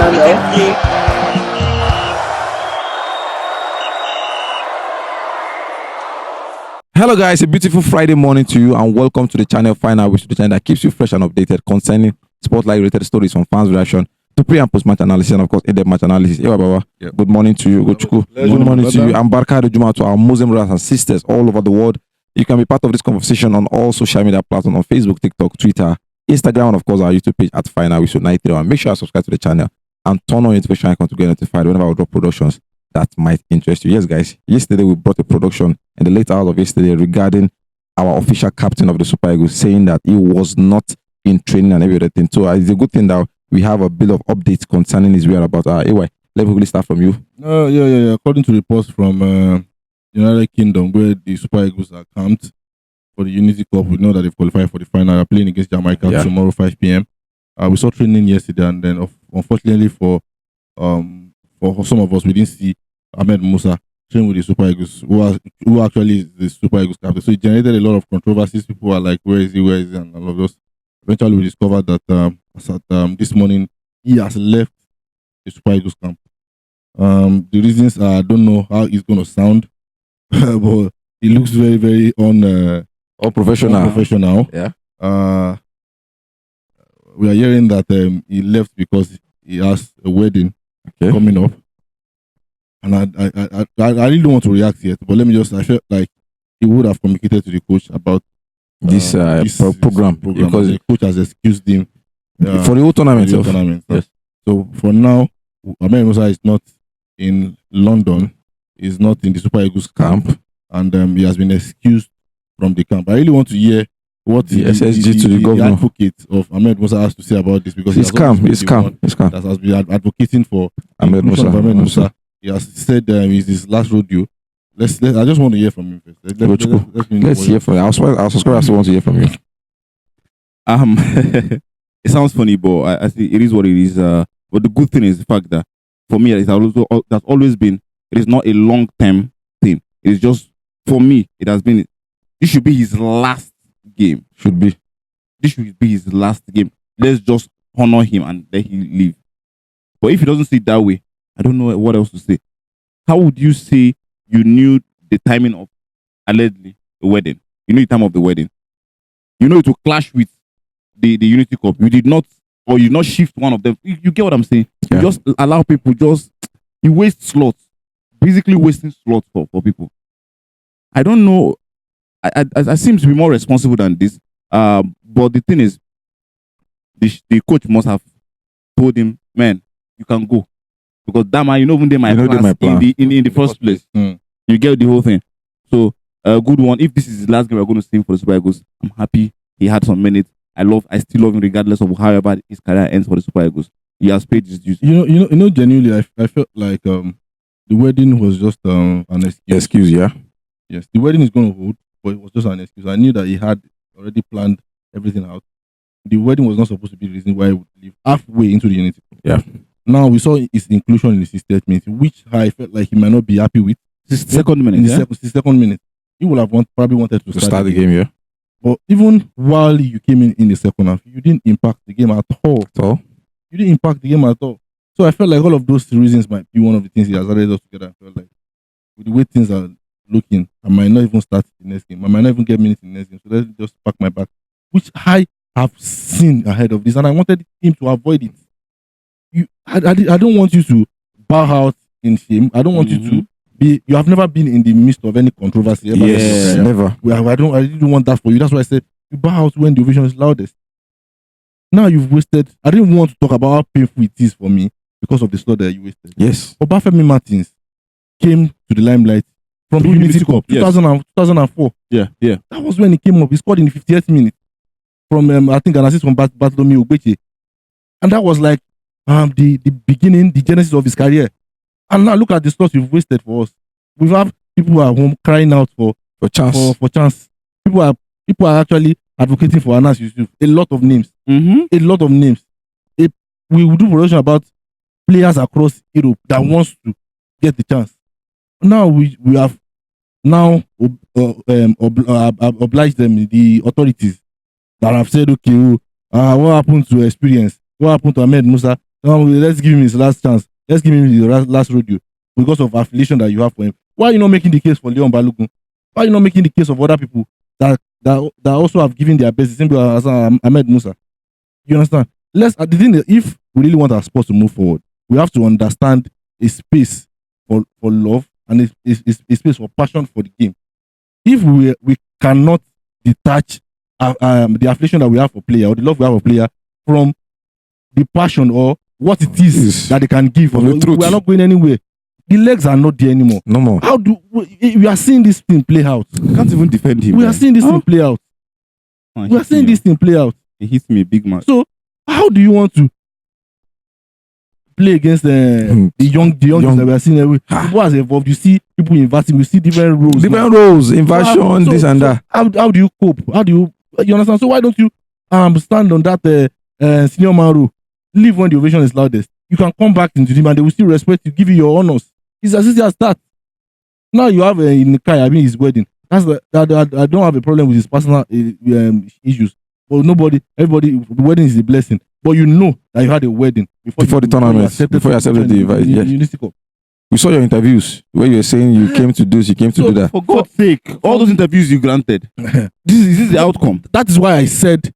channel. Hello guys, a beautiful Friday morning to you and welcome to the channel Final, which is the channel that keeps you fresh and updated concerning spotlight related stories from fans' reaction to pre and post match analysis and of course in-depth match analysis. Ewa Baba, Yep. good morning to you. Good morning to you. And Barka Juma to our Muslim brothers and sisters all over the world. You can be part of this conversation on all social media platforms on Facebook, TikTok, Twitter, Instagram, and of course our YouTube page at Final with 93. And make sure you subscribe to the channel and turn on notification icon to get notified whenever I drop productions that might interest you. Yes, guys. Yesterday we brought a production in the late hours of yesterday regarding our official captain of the Super Eagles saying that he was not in training and everything. So it's a good thing that we have a bit of updates concerning his whereabouts. AY, let me quickly start from you. Yeah. According to reports from United Kingdom, where the Super Eagles are camped for the Unity Cup, we know that they've qualified for the final. They're playing against Jamaica tomorrow, 5 p.m. We saw training yesterday, and then unfortunately for some of us, we didn't see Ahmed Musa train with the Super Eagles, who actually is the Super Eagles captain. So it generated a lot of controversies. People were like, where is he, and all of those. Eventually, we discovered that this morning, he has left the Super Eagles camp. The reasons I don't know how it's going to sound, but it looks very, very unprofessional. Yeah. We are hearing that he left because he has a wedding coming up. And I really don't want to react yet, but I felt like he would have communicated to the coach about this program because the coach has excused him for the whole tournament. Yes. So for now, Ahmed Musa is not in London, is not in the Super Eagles camp, and he has been excused from the camp. I really want to hear what the SSG to the governor, advocate of Ahmed Musa, has to say about this, because he's calm. That has been advocating for Ahmed Musa. He has said it's his last rodeo. I just want to hear from him first. Let's hear from you. Our subscribers want to hear from you. It sounds funny, but I think it is what it is. But the good thing is the fact that for me, that's always been. It is not a long-term thing. It is just, for me, it has been. This should be his last game. This should be his last game. Let's just honor him and let him leave. But if he doesn't see it that way, I don't know what else to say. How would you say you knew the timing of allegedly the wedding? You know the time of the wedding. You know it will clash with the Unity Cup. You did not, or you not shift one of them. You get what I'm saying? Yeah. You just allow people, you waste slots. Basically wasting slots for people. I don't know. I seem to be more responsible than this. But the thing is, the coach must have told him, man, you can go. Because that man, you know, even they my plans in the first place. You get the whole thing. So a good one. If this is his last game we're going to see him for the Super Eagles, I'm happy he had some minutes. I still love him regardless of however his career ends for the Super Eagles. He has paid his dues. You know, genuinely, I felt like the wedding was just an excuse. Yeah. Yes, the wedding is going to hold, but it was just an excuse. I knew that he had already planned everything out. The wedding was not supposed to be the reason why he would leave halfway into the Unity. Yeah. Now we saw his inclusion in his statement, which I felt like he might not be happy with. Second minute, second minute, he would have probably wanted to start the game. Yeah. But even while you came in the second half, you didn't impact the game at all. You didn't impact the game at all. So I felt like all of those reasons might be one of the things he has added us together. I felt like with the way things are looking, I might not even start the next game. I might not even get minutes in the next game. So let's just pack my bag, which I have seen ahead of this, and I wanted him to avoid it. I don't want you to bow out in shame. I don't want you to be. You have never been in the midst of any controversy ever. Yes, never. I didn't want that for you. That's why I said you bow out when the ovation is loudest. Now you've wasted. I didn't want to talk about how painful it is for me because of the slot that you wasted. Yes. But Bafemi Martins came to the limelight from the Unity Cup, 2004. Yeah. That was when he came up. He scored in the 50th minute from I think an assist from Bartholomew Ogbeche, and that was like the beginning, the genesis of his career. And now look at the slots you've wasted for us. We have people at home crying out for chance. For chance. People are actually advocating for Anas Yusuf. A lot of names. A lot of names. We will do production about players across Europe that wants to get the chance. Now we have now obliged them, the authorities that have said, okay, what happened to experience? What happened to Ahmed Musa? let's give him his last chance. Let's give him his last rodeo because of affiliation that you have for him. Why are you not making the case for Leon Balogun? Why are you not making the case of other people that also have given their best? The same way as Ahmed Musa. You understand? The thing is, if we really want our sports to move forward, we have to understand a space for love and a space for passion for the game. If we cannot detach the affiliation that we have for player or the love we have for player from the passion or what it is that they can give, we are not going anywhere. The legs are not there anymore. No more. How do we are seeing this thing play out? You can't even defend him. We are seeing this thing play out. We are seeing this thing play out. He hits me a big man. So how do you want to play against the young that we are seeing? People has evolved. You see people inverting. You see different roles. Inversion, this and that. How do you cope? How do you understand? So why don't you stand on that senior man role? Leave when the ovation is loudest. You can come back into the team and they will still respect you, give you your honors. It's as easy as that. Now you have in Kai, his wedding. I don't have a problem with his personal issues. But everybody, the wedding is a blessing. But you know that you had a wedding before the tournament, before you accepted the invite. Yes. We saw your interviews where you were saying you came to do this, you came to do that. For God's sake, all those interviews you granted, this is the outcome. That is why I said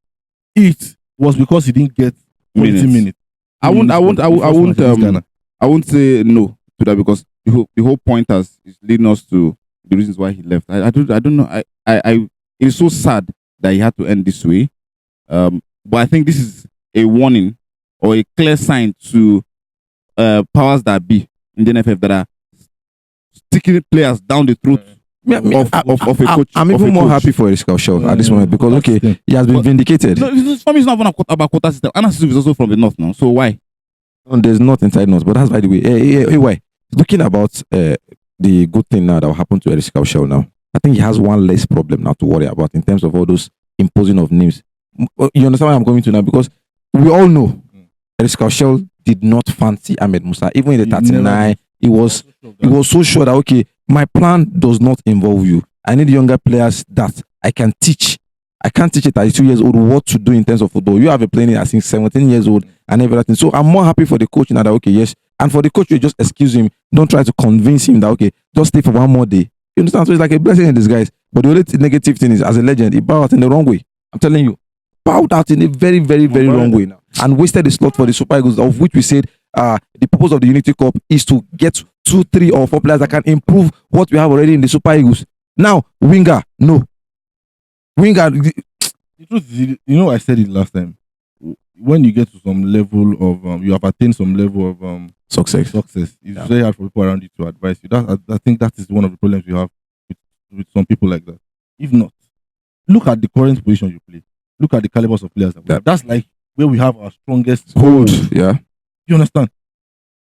it was because he didn't get 20 minutes. I won't say no to that because the whole point is leading us to the reasons why he left. I don't know. It's so sad that he had to end this way. But I think this is a warning or a clear sign to powers that be in the NFF that are sticking players down the throat of a coach. I'm even more happy for Eriscal Shaw at this moment because he has been vindicated. No, for me, it's not about quota system. Anas is also from the north now, so why? No, there's not inside north, but that's by the way. Why? Looking about the good thing now that will happen to Eriscal Shaw now, I think he has one less problem now to worry about in terms of all those imposing of names. You understand why I'm going to now? Because we all know Eriscal Shaw did not fancy Ahmed Musa. Even in the 39, he was so sure that, okay, my plan does not involve you. I need younger players that I can teach. I can't teach a 32 years old what to do in terms of football. You have a player, I think, 17 years old and everything. So I'm more happy for the coach now that, okay, yes. And for the coach, you just excuse him. Don't try to convince him that, okay, just stay for one more day. You understand? So it's like a blessing in disguise. But the only negative thing is, as a legend, he bowed out in the wrong way. I'm telling you. Bowed out in a very, very, very wrong way now. And wasted the slot for the Super Eagles, of which we said the purpose of the Unity Cup is to get 2, 3, or 4 players that can improve what we have already in the Super Eagles. Now, winger, no. Winger. The truth is, I said it last time. When you get to some level of, you have attained some level of success, it's very hard for people around you to advise you. I think that is one of the problems you have with some people like that. If not, look at the current position you play. Look at the calibers of players. That's like where we have our strongest hold. Yeah. You understand?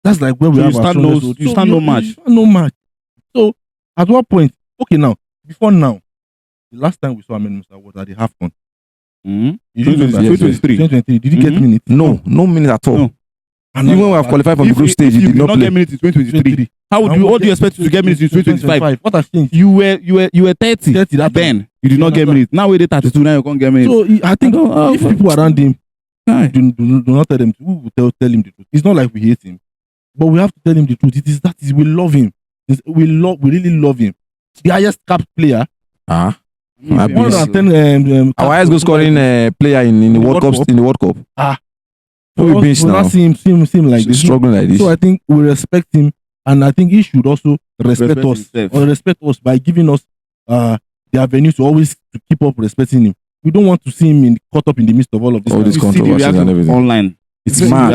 That's like where we have our strongest hold. You stand no match. No match. So, at what point? Okay, before now, the last time we saw Ahmed Musa was at the AFCON. 2023. Did he get minutes? No minutes at all. No. And even when we have qualified from the group stage, he did not get minutes in 2023. What do you expect to get minutes in 2025? What has changed? You were 30 that then. You did not get minutes. Now we're 32. Now you can't get minutes. So I think if people around him do not tell him, we will tell him the truth. It's not like we hate him, but we have to tell him the truth. It is we love him. We really love him. The highest capped player. Our highest goal scoring player in the World Cup. In the World Cup. We not see him like this. Struggling like this. So I think we respect him, and I think he should also respect us or respect us by giving us the avenue to always to keep up respecting him. We don't want to see him caught up in the midst of all of this. All these controversies and everything. Online. It's mad.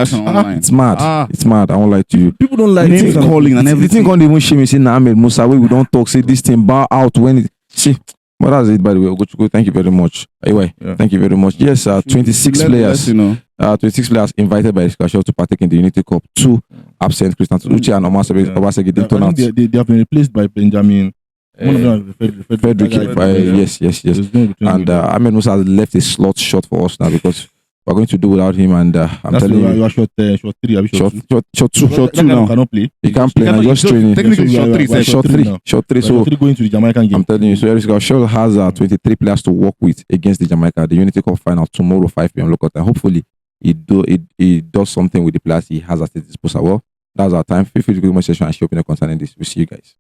It's mad. It's mad. I won't lie to you. People don't like names calling and everything. The thing can't even shame me saying Ahmed Musa where we don't talk. Say this thing bow out when it. See. But that's it, by the way. Go. Thank you very much. Anyway, Thank you very much. Yes, 26 players. 26 players invited by Eriscal to partake in the Unity Cup. 2 absent. Christian Uche and Obaseki didn't turn out. They have been replaced by Benjamin. One of them is Frederick. Yes. And Ahmed Musa has left a slot short for us now because we're going to do without him. And I'm telling you, you are short 3. Short 2 now. Cannot play. He can't play. Now just training. Technically, Short 3. So going to the Jamaican game. I'm telling you, so Eriscal has 23 players to work with against the Jamaica, the Unity Cup final tomorrow 5 p.m. local time. Hopefully, he does something with the players he has at his disposal. Well, that's our time. Feel free to give me a session and share opinion concerning this. We'll see you guys.